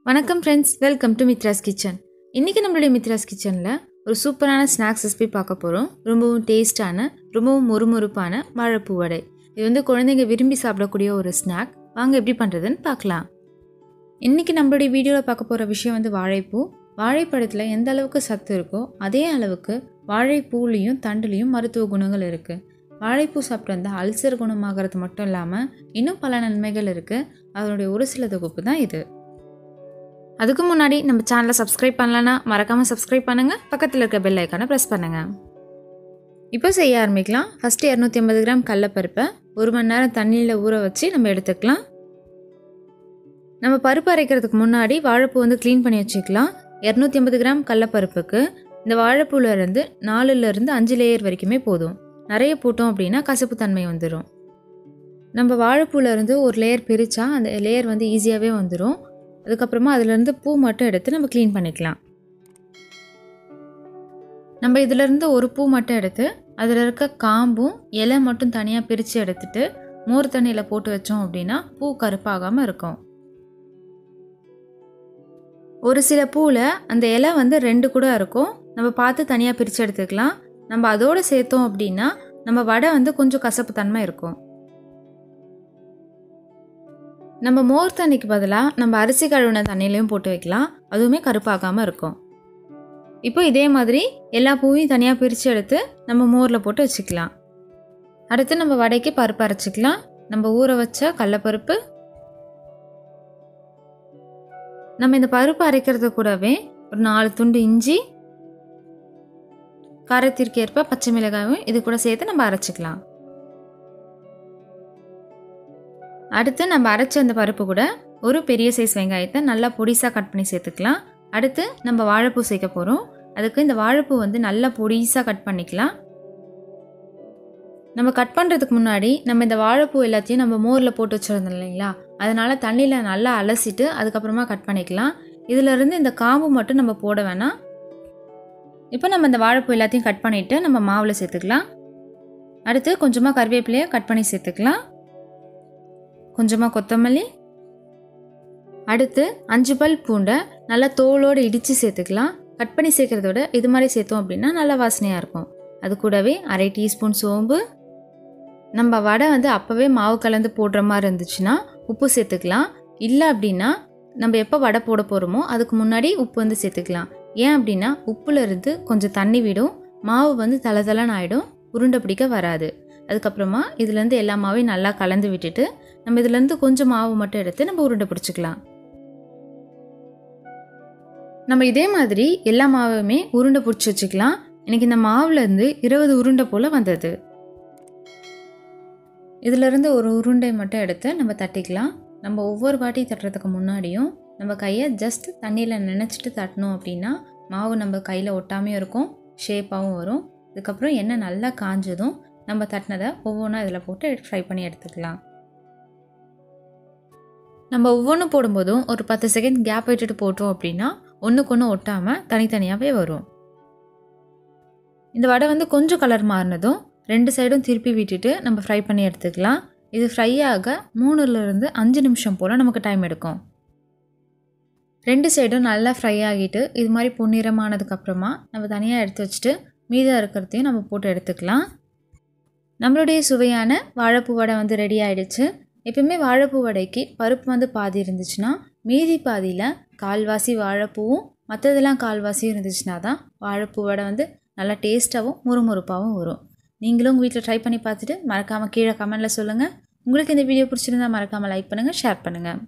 வணக்கம் friends, welcome to Mithras kitchen. இன்றைக்கி நம்மளுடைய மித்ராஸ் கிச்சனில் ஒரு சூப்பரான ஸ்நாக்ஸ் ரெசிபி பார்க்க போகிறோம். ரொம்பவும் டேஸ்டான, ரொம்பவும் மொறுமொறுப்பான வாழைப்பூ வடை. இது வந்து குழந்தைங்க விரும்பி சாப்பிடக்கூடிய ஒரு ஸ்நாக். வாங்க எப்படி பண்ணுறதுன்னு பார்க்கலாம். இன்றைக்கி நம்மளுடைய வீடியோவில் பார்க்க போகிற விஷயம் வந்து வாழைப்பூ. வாழைப்பழத்தில் எந்த அளவுக்கு சத்து இருக்கோ அதே அளவுக்கு வாழைப்பூலையும் தண்டுலேயும் மருத்துவ குணங்கள் இருக்குது. வாழைப்பூ சாப்பிட்டு வந்தால் அல்சர் குணமாகிறது மட்டும் இல்லாமல் இன்னும் பல நன்மைகள் இருக்குது. அதனுடைய ஒரு சில தொகுப்பு தான் இது. அதுக்கு முன்னாடி நம்ம சேனலை சப்ஸ்கிரைப் பண்ணலன்னா மறக்காமல் சப்ஸ்கிரைப் பண்ணுங்கள். பக்கத்தில் இருக்க பெல் ஐக்கானை ப்ரெஸ் பண்ணுங்கள். இப்போ செய்ய ஆரம்பிக்கலாம். ஃபஸ்ட்டு 250 கிராம் கடலைப்பருப்பை 1 மணி நேரம் தண்ணியில் ஊற வச்சு நம்ம எடுத்துக்கலாம். நம்ம பருப்பு அரைக்கிறதுக்கு முன்னாடி வாழைப்பூ வந்து க்ளீன் பண்ணி வச்சுக்கலாம். 250 கிராம் கடலைப்பருப்புக்கு இந்த வாழைப்பூலேருந்து 4லேருந்து 5 லேயர் வரைக்குமே போதும். நிறைய போட்டோம் அப்படின்னா கசப்பு தன்மை வந்துடும். நம்ம வாழைப்பூலேருந்து ஒரு லேயர் பிரித்தா அந்த லேயர் வந்து ஈஸியாகவே வந்துடும். அதுக்கப்புறமா அதிலேருந்து பூ மட்டும் எடுத்து நம்ம க்ளீன் பண்ணிக்கலாம். நம்ம இதிலேருந்து ஒரு பூ மட்டும் எடுத்து அதில் இருக்க காம்பும் இலை மட்டும் தனியாக பிரித்து எடுத்துட்டு மோர் தண்ணியில் போட்டு வச்சோம் அப்படின்னா பூ கருப்பாகாமல் இருக்கும். ஒரு சில பூவில் அந்த இலை வந்து 2 கூட இருக்கும். நம்ம பார்த்து தனியாக பிரித்து எடுத்துக்கலாம். நம்ம அதோடு சேர்த்தோம் அப்படின்னா நம்ம வடை வந்து கொஞ்சம் கசப்பு தன்மை இருக்கும். நம்ம மோர் தண்ணிக்கு பதிலாக நம்ம அரிசி கழுவின தண்ணியிலையும் போட்டு வைக்கலாம். அதுவுமே கருப்பாகாமல் இருக்கும். இப்போ இதே மாதிரி எல்லா பூவையும் தனியாக பிரித்து எடுத்து நம்ம மோரில் போட்டு வச்சுக்கலாம். அடுத்து நம்ம வடைக்கு பருப்பு அரைச்சிக்கலாம். நம்ம ஊற வச்ச கடலைப்பருப்பு, நம்ம இந்த பருப்பு அரைக்கிறது கூடவே ஒரு 4 துண்டு இஞ்சி, காரத்திற்கு ஏற்ப பச்சை மிளகாயும் இது கூட சேர்த்து நம்ம அரைச்சிக்கலாம். அடுத்து நம்ம அரைச்ச அந்த பருப்பு கூட ஒரு பெரிய சைஸ் வெங்காயத்தை நல்லா பொடிசாக கட் பண்ணி சேர்த்துக்கலாம். அடுத்து நம்ம வாழைப்பூ சேர்க்க போகிறோம். அதுக்கு இந்த வாழைப்பூ வந்து நல்லா பொடிசாக கட் பண்ணிக்கலாம். நம்ம கட் பண்ணுறதுக்கு முன்னாடி நம்ம இந்த வாழைப்பூ எல்லாத்தையும் நம்ம மோரில் போட்டு வச்சுருந்தோம் இல்லைங்களா, அதனால் தண்ணியில் நல்லா அலசிட்டு அதுக்கப்புறமா கட் பண்ணிக்கலாம். இதிலேருந்து இந்த காம்பு மட்டும் நம்ம போட வேணாம். இப்போ நம்ம இந்த வாழைப்பூ எல்லாத்தையும் கட் பண்ணிவிட்டு நம்ம மாவில் சேர்த்துக்கலாம். அடுத்து கொஞ்சமாக கருவேப்பிலையை கட் பண்ணி சேர்த்துக்கலாம். கொஞ்சமாக கொத்தமல்லி, அடுத்து 5 பல் பூண்டை நல்லா தோலோடு இடித்து சேர்த்துக்கலாம். கட் பண்ணி சேர்க்குறத விட இது மாதிரி சேர்த்தோம் அப்படின்னா நல்லா வாசனையாக இருக்கும். அது கூடவே 1/2 டீஸ்பூன் சோம்பு. நம்ம வடை வந்து அப்போவே மாவு கலந்து போடுற மாதிரி இருந்துச்சுன்னா உப்பு சேர்த்துக்கலாம். இல்லை அப்படின்னா நம்ம எப்போ வடை போட போகிறோமோ அதுக்கு முன்னாடி உப்பு வந்து சேர்த்துக்கலாம். ஏன் அப்படின்னா உப்புலேருந்து கொஞ்சம் தண்ணி விடும், மாவு வந்து தளதளன்னு ஆகிடும், உருண்டை பிடிக்க வராது. அதுக்கப்புறமா இதுலேருந்து எல்லா மாவையும் நல்லா கலந்து விட்டுட்டு நம்ம இதுலேருந்து கொஞ்சம் மாவு மட்டும் எடுத்து நம்ம உருண்டை பிடிச்சிக்கலாம். நம்ம இதே மாதிரி எல்லா மாவுமே உருண்டை பிடிச்சி வச்சுக்கலாம். எனக்கு இந்த மாவுலேருந்து 20 உருண்டை போல் வந்தது. இதிலேருந்து ஒரு உருண்டை மட்டும் எடுத்து நம்ம தட்டிக்கலாம். நம்ம ஒவ்வொரு வாட்டி தட்டுறதுக்கு முன்னாடியும் நம்ம கையை ஜஸ்ட் தண்ணியில் நினச்சிட்டு தட்டணும் அப்படின்னா மாவு நம்ம கையில் ஒட்டாமையும் இருக்கும், ஷேப்பாகவும் வரும். அதுக்கப்புறம் எண்ணெய் நல்லா காஞ்சதும் நம்ம தட்டினதை ஒவ்வொன்றா இதில் போட்டு ஃப்ரை பண்ணி எடுத்துக்கலாம். நம்ம ஒவ்வொன்றும் போடும்போதும் ஒரு 10 செகண்ட் கேப் விட்டுட்டு போட்டோம் அப்படின்னா ஒன்றுக்கு ஒன்று ஒட்டாமல் தனித்தனியாகவே வரும். இந்த வடை வந்து கொஞ்சம் கலர் மாறினதும் 2 சைடும் திருப்பி விட்டுட்டு நம்ம ஃப்ரை பண்ணி எடுத்துக்கலாம். இது ஃப்ரை ஆக 3லேருந்து 5 நிமிஷம் போல் நமக்கு டைம் எடுக்கும். 2 சைடும் நல்லா ஃப்ரை ஆகிட்டு இது மாதிரி பொன்னிறமானதுக்கப்புறமா நம்ம தனியாக எடுத்து வச்சுட்டு மீதம் இருக்கிறதையும் நம்ம போட்டு எடுத்துக்கலாம். நம்மளுடைய சுவையான வாழைப்பூ வடை வந்து ரெடி ஆகிடுச்சு. எப்பயுமே வாழைப்பூ வடைக்கு பருப்பு வந்து பாதி இருந்துச்சுன்னா மீதி பாதியில் கால்வாசி வாழைப்பூவும் மற்றதெல்லாம் கால்வாசியும் இருந்துச்சுன்னா தான் வாழைப்பூ வடை வந்து நல்லா டேஸ்ட்டாகவும் முறுமுறுப்பாகவும் வரும். நீங்களும் உங்கள் வீட்டில் ட்ரை பண்ணி பார்த்துட்டு மறக்காமல் கீழே கமெண்டில் சொல்லுங்கள். உங்களுக்கு இந்த வீடியோ பிடிச்சிருந்தா மறக்காமல் லைக் பண்ணுங்கள், ஷேர் பண்ணுங்கள்.